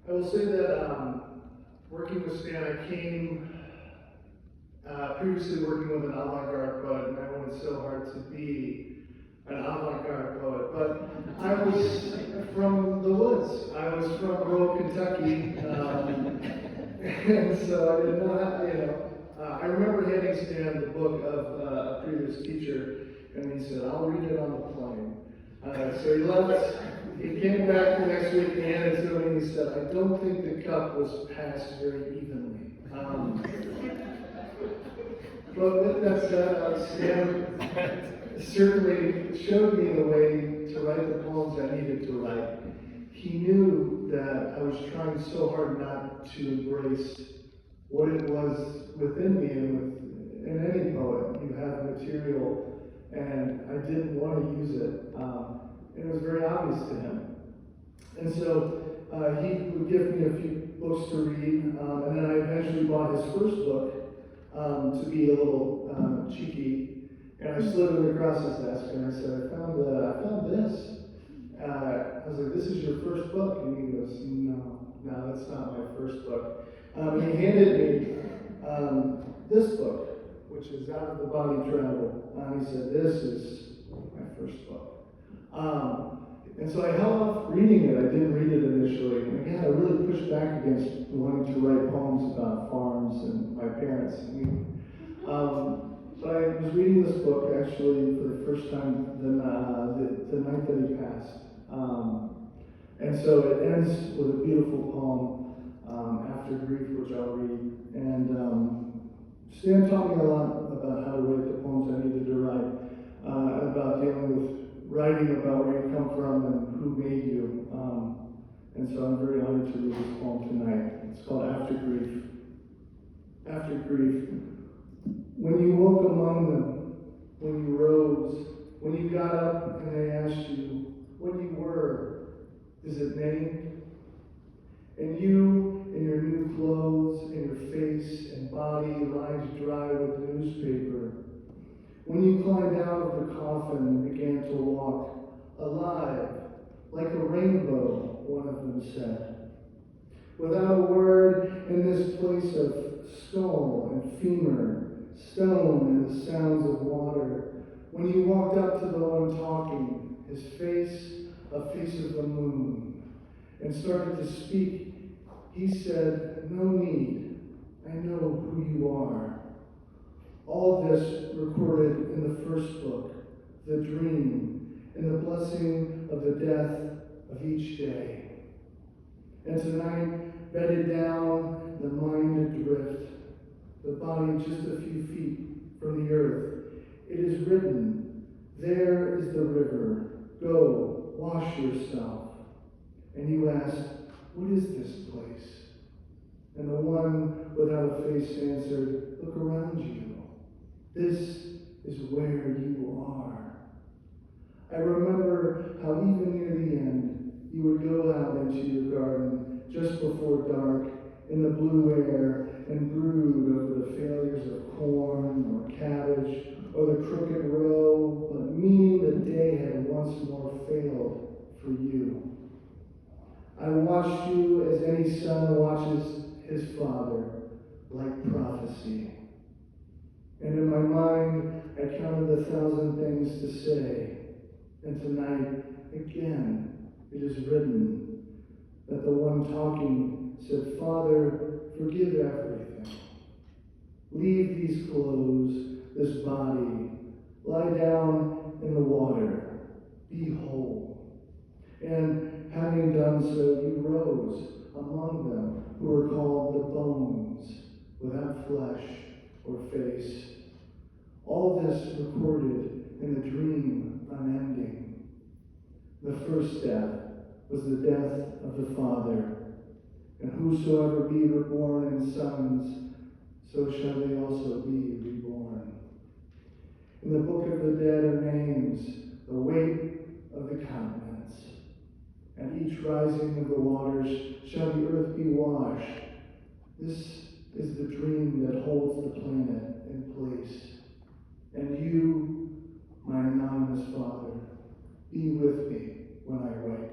I will say that working with Stan, I came previously working with an avant-garde poet, and I wanted so hard to be an avant-garde poet. But I was from the woods. I was from rural Kentucky, and so I did not, I remember handing Stan the book of a previous teacher, and he said, "I'll read it on the plane." So he left. He came back the next week and handed it to me, and he said, "I don't think the cup was passed very evenly." But with that said, Stan certainly showed me the way to write the poems I needed to write. He knew that I was trying so hard not to embrace what it was within me, and in any poet, you have material, and I didn't want to use it. And it was very obvious to him. And so he would give me a few books to read, and then I eventually bought his first book to be a little cheeky, and I slid it across his desk, and I said, I found this. I was like, "This is your first book?" And he goes, No, that's not my first book. And he handed me this book, which is Out of the Body Travel. And he said, "This is my first book." And so I held off reading it. I didn't read it initially. And again, I really pushed back against wanting to write poems about farms and my parents. But I was reading this book actually for the first time the night that he passed. And so it ends with a beautiful poem, After Grief, which I'll read. And Stan taught me a lot about how to write the poems I needed to write, about dealing with writing about where you come from and who made you. And so I'm very honored to read this poem tonight. It's called After Grief. After grief. When you woke among them, when you rose, when you got up and they asked you what you were, is it named? And you, in your new clothes, and your face and body lined dry with newspaper. When you climbed out of the coffin and began to walk, alive, like a rainbow, one of them said. Without a word, in this place of skull and femur, stone and the sounds of water, when you walked up to the one talking, his face a face of the moon, and started to speak, he said, "No need, I know who you are." All this recorded in the first book, the dream, and the blessing of the death of each day. And tonight, bedded down, the mind adrift, the body just a few feet from the earth, it is written, there is the river, go, wash yourself. And you ask, what is this place? And the one without a face answered, look around you. This is where you are. I remember how even near the end, you would go out into your garden just before dark in the blue air and brood over the failures of corn or cabbage or the crooked row, but meaning the day had once more failed for you. I watched you as any son watches his father, like prophecy. And in my mind, I counted 1,000 things to say. And tonight, again, it is written that the one talking said, Father, forgive everything. Leave these clothes, this body, lie down in the water, be whole. And having done so, you rose among them who were called the bones, without flesh or face. All this recorded in the dream unending. The first death was the death of the Father, and whosoever be reborn in sons, so shall they also be reborn. In the book of the dead are names, the weight of the countenance. At each rising of the waters shall the earth be washed. This is the dream that holds the planet in place. And you, my anonymous Father, be with me when I wake.